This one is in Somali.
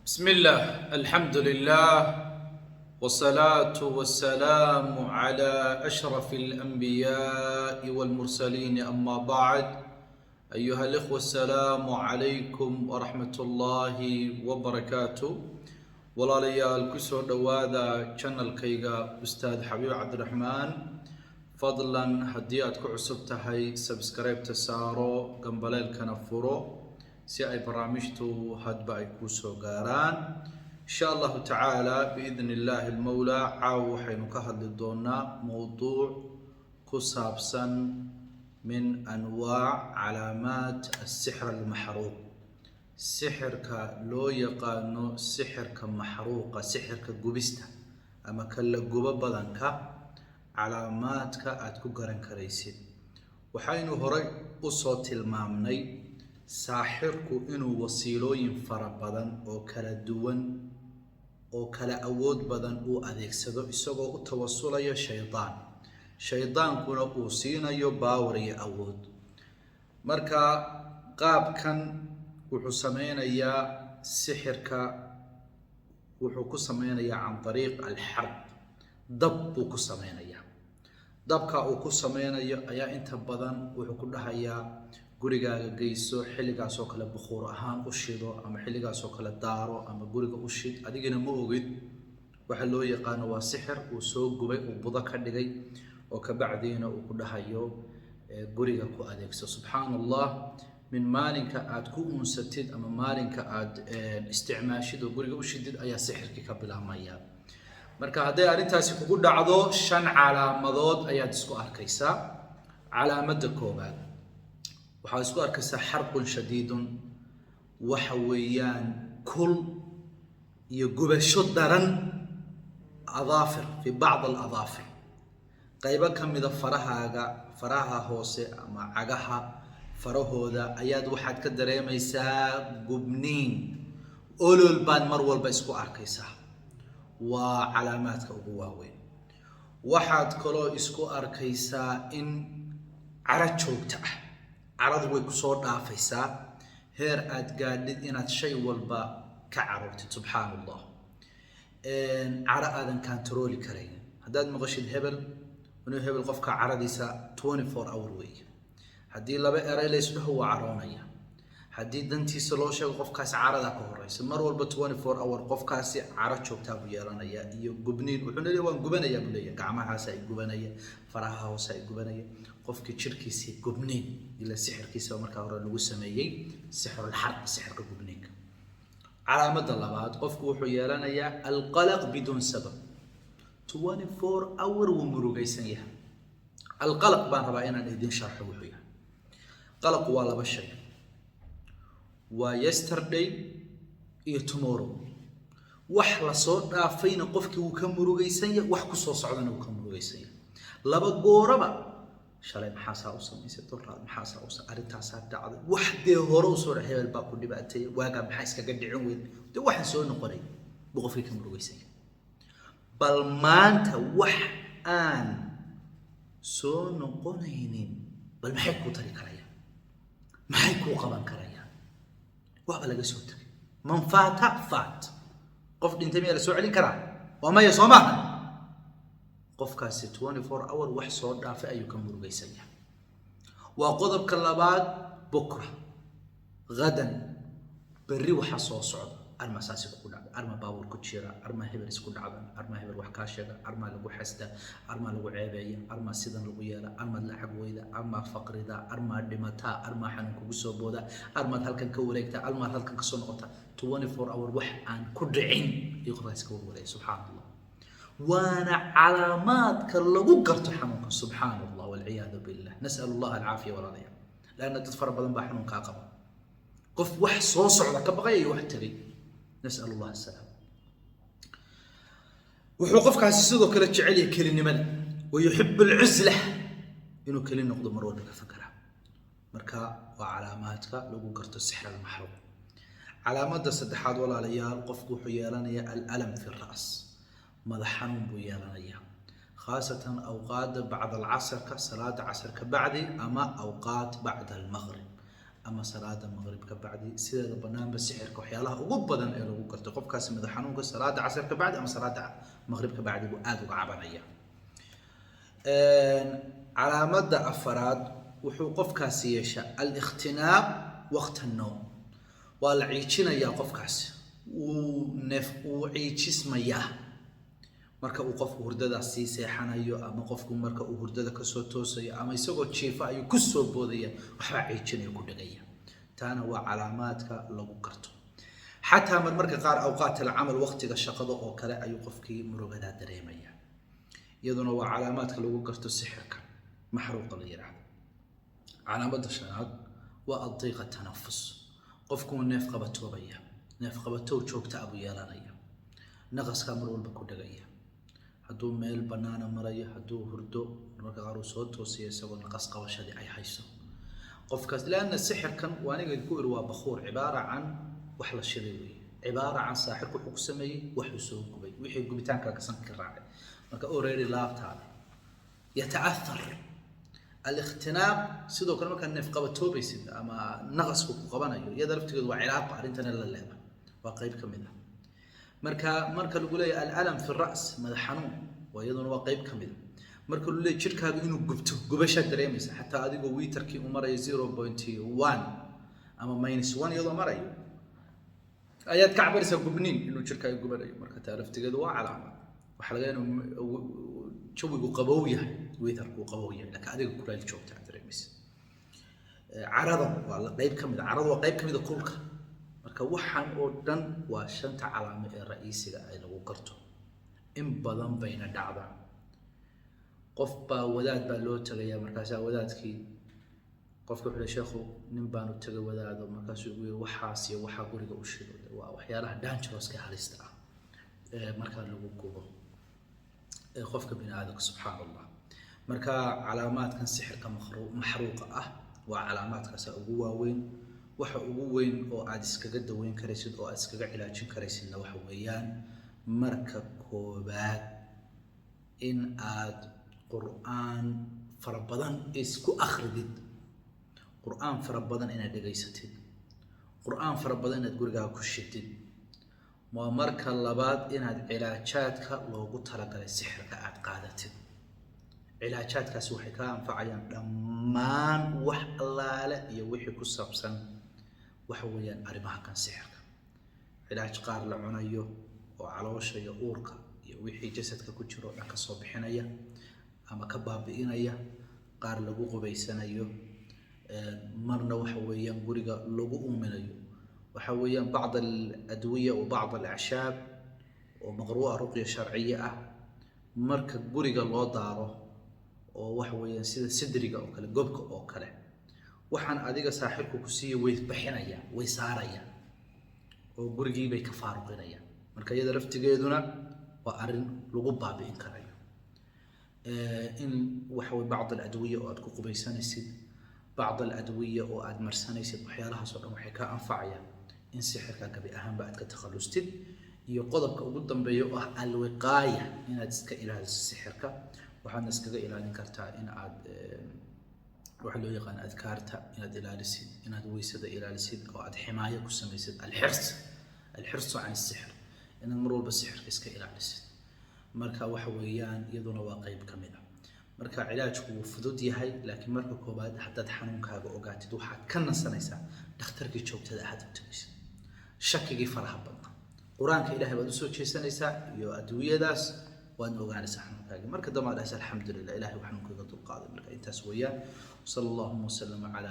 بسم الله الحمد لله والصلاة والسلام على أشرف الأنبياء والمرسلين أما بعد أيها الإخوة السلام عليكم ورحمة الله وبركاته ولا ليال كسر دواذا channel كيغا أستاذ حبيب عبد الرحمن فضلا هديات كعصبتهاي سبسكرايب تسارو قنبليل كنفورو si ay barnaamijtu hadba ay ku soo gaaraan insha Allah ta'ala biidhnillah al-mawla caaw waxaynu ka hadli doonaa mowduuc ku saabsan min anwaa' calaamaat as-sihr al-mahruuq sixirka loo yaqaano sixirka mahruuqa sixirka gubista ama kala guba badanka calaamaadka aad ku garan karaysid waxaynu horay u soo tilmaamnay saaxirku inuu wasiilooyin fara badan oo kala duwan oo kala awood badan uu adeegsado isagoo u tawasulayo shaydaankuna uu siinayo baawar iyo awood marka qaabkan wuxuu sameynayaa sixirka wuxuu ku sameynayaa can طريق الحرب dab buu ku sameynayaa dabka uu ku sameynayo ayaa inta badan wuxuu ku dhahayaa gurigaaga geyso xilligaas oo kale bukhur ahaan u shido ama xilligaas oo kale daaro ama guriga u shid adigina ma ogid waxa loo yaqaan waa sixir uu soo gubay oo buda ka dhigay oo ka bacdiina uu ku dhahayo guriga ku adeegso subhanallah min maalinka aad ku unsatid ama maalinka aad isticmaashid oo guriga u shidid ayaa sixirkii ka bilaabmaya marka haday arintaasi kugu dhacdo shan calaamadood ayaad isku arkaysaa calaamada koobaad waxaa isku arkaysaa xarqun shadiidun waxa weeyaan kul iyo gubasho daran adaafir fi bacd aladaafir qaybo ka mida faraha hoose ama cagaha farahooda ayaad waxaad ka dareemaysaa gubniin olol baad mar walba isku arkaysaa waa calaamaadka ugu waaweyn waxaad kaloo isku arkaysaa in cara joogta ah caradu way ku soo dhaafaysaa heer aad gaadhid inaad shay walba ka carurtid subhanallah cara aadan control karayn haddaad maqashid hebel qofka caradiisa 24 hour weey haddii laba eray la isdhaho waa caroonaya haddii dantiisa loo sheego qofkaas carada ka horeysa mar walba 24 hour qofkaasi cara joogta buu yeelanaya iyo gubniin wuxuu leeyahay waan gubanaya buu leeyahay gacmahaas ay gubanaya faraha hoose ay gubanaya qofkii jirkiisa gubniin ila sixirkiisa marka hore lagu sameeyay sixrul harb sixirka gubniinka calaamada labaad qofku wuxuu yeelanayaa alqalaq bidun sabab 24 hour wuu murugaysan yahay alqalaq baan rabaa inaan idin sharxo wuxuu yahay qalaq waa laba shay waa yesterday iyo tomorrow wax la soo dhaafayna qofkii uu ka murugaysan yahay wax ku soo socdana uu ka murugaysan yahay laba gooraba shalay maxaa u samaysay doraad maxaa arintaas dhacday wax de hore u soo hebel baa ku dhibaatay waaga maxaa iskaga dhicin weyn de waxaan soo noqonay qofkii ka murugaysan yahay bal maanta wax aan soo noqonaynin bal maxay ku tari karayaan maxay ku qaban karayaan waxba laga soo tagay man faata faat qof dhintay meel soo celin kara waa ma yasoomaa qofkaasi 24 hour wax soo dhaafay ayuu ka murugaysan yahay waa qodobka labaad bukra gadan bari waxa soo socda arma saasi ku dhacay arma baawur ku jira arma hebel isku dhacdan arma hebel wax ka sheega arma lagu xasta arma lagu ceebeeyo arma sidan lagu yeela arma lacag weyda arma faqrida arma dhimata arma xanuun kugu soo booda arma halkan ka wareegta arma halkan ka soo noqota 24 hour wax aan ku dhicin iyo qofkaas ka wareegay subhanallah وانا علامات كلغو قرت حنونك سبحان الله والعياذ بالله نسال الله العافيه والرضا لان تدفر بدن با حنونك قبا قف wax soo socda ka baqay wax tagay نسال الله السلام wuxuu qofkaasi sidoo kale jecel yahay kelinimada ويحب العزله inuu kelin noqdo mar walba ka fakara marka waa calaamaadka lagu garto sixir al-mahruuq calaamada saddexaad walaalayaal qofku wuxuu yeelanayaa al-alam fi ar-ra's ماذا حنون بيالانيا خاصة أوقات بعد العصر كصلاة عصر كبعد أما أوقات بعد المغرب ama salaada maqribka bacdi sideeda banaanba sixirka waxyaalaha ugu badan ee lagu garto qofkaasi madax xanuunka salaada casarka bacdi ama salaada maqribka bacdi buu aad uga cabanaya calaamada afaraad wuxuu qofkaasi yeeshaa al-ikhtinaab waqta an-nawm waa la ciijinayaa qofkaasi uu ciijismayaa marka uu qofku hurdada sii seexanayo ama qofku marka uu hurdada ka soo toosayo ama isagoo jiifa ayuu ku soo boodaya waxba ciijinaya ku dhagaya taana waa calaamaadka lagu garto xataa marka qaar awqaat al-amal waqtiga shaqada oo kale ayuu qofkii murugada dareemaya iyaduna waa calaamaadka lagu garto sixirka maxruuqa la yiraahdo calaamada shanaad waa ad-diiqa tanafus qofku neef qabatoobaya neef qabato joogta abu yeelanaya naqaska mar walba ku dhagaya hadduu meel banaana marayo hadduu hurdo marka qaar uu soo toosiyo isagoo naqas qabashadii ay hayso qofkaas laana sixirkan waaniga ku ir waa bakhuur cibaara can wax la shiday weey cibaara can saaxirku wuxuu ku sameeyay wax uu soo gubay wixii gubitaanka ka san ka raacay marka already laabtaada yata'athar al-ikhtinaab sidoo kale marka neef qabatoobaysid ama naqasku ku qabanayo iyada laftigeedu waa cilaaq arrintan la leeyahay waa qayb kamid ah marka lagu leeyahay al-alam fi ar-ra's madax xanuun waa iyaduna waa qayb kamid ah marka lagu leeyahay jirkaagu inuu gubto gubasha dareemaysa xataa adigoo wiitarkii u maray 0.1 ama -1 iyadoo marayo ayaad ka cabaraysaa gubniin inuu jirkaagu gubanayo marka taa laftigeedu waa calaamad waxa laga yaabaa jawigu qabow yahay wiitarku qabow yahay laakiin adiga kuleel joogta dareemaysa carada waa qayb kamid ah carada waa qayb kamid ah kulka marka waxaan oo dhan waa shanta calaamo ee ra'iisiga ay lagu garto in badan bayna dhacdaa qof baa wadaad baa loo tagayaa markaas wadaadkii qofka wuxuu sheekhu nin baan u tagay wadaado markaas uu waxaas iyo waxa guriga u shido waa waxyaalaha dangerous-ka halista ah marka lagu gubo qofka bini'aadamka subhanallah marka calaamaadkan sixirka maxruuqa ah waa calaamaadkaas ugu waaweyn waxa ugu weyn oo aad iskaga daweyn karaysid oo aad iskaga cilaajin karaysidna waxa weeyaan marka koobaad in aad qur'aan farabadan isku akhridid qur'aan farabadan inaad dhageysatid qur'aan farabadan inaad gurigaaga ku shidid waa marka labaad inaad cilaajaadka loogu talagalay sixirka aad qaadatid cilaajaadkaasi waxay ka anfacayaan dhammaan wax allaale iyo wixii ku saabsan waxa weeyaan arrimaha kan sixirka cilaaj qaar la cunayo oo caloosha iyo uurka iyo wixii jasadka ku jiro dhan ka soo bixinaya ama ka baabi'inaya qaar lagu qubaysanayo marna waxa weeyaan guriga lagu uuminayo waxa weeyaan بعض الأدوية وبعض الأعشاب ومقروءة رقية شرعية marka guriga loo daaro oo waxa weeyaan sida sidriga oo kale gobka oo kale waxaan adiga saaxirku ku siiyay way bixinaya way saaraya oo gurigii bay ka faaruqinayaan marka iyada laftigeeduna waa arin lagu baabi'in karayo in waxa weey بعض الأدوية oo aad ku qubaysanaysid بعض الأدوية oo aad marsanaysid waxyaalahaas oo dhan waxay ka anfacayaan in sixirka gabi ahaanba aad ka takhalustid iyo qodobka ugu dambeeyo oo ah alwiqaaya inaad iska ilaaliso sixirka waxaad iskaga ilaalin kartaa in aad waxa loo yaqaan adkaarta inaad ilaalisid inaad weysada ilaalisid oo aad ximaayo ku samaysid alxirs can sixir inaad mar walba sixirka iska ilaalisid marka waxa weeyaan iyaduna waa qayb kamid ah marka cilaajku wuu fudud yahay laakiin marka koobaad haddaad xanuunkaaga ogaatid waxaad ka nasanaysaa dhakhtarkii joogtada aad u tagaysid shakigii faraha badnaa quraanka ilaahay baad u soo jeesanaysaa iyo adduunyadaas waad ogaanaysaa xanuunkaaga marka dambe aad alxamdulillah ilaahay waxaan kaga dulqaaday marka intaas weeyaan sallallahu alayhi wa sallam ala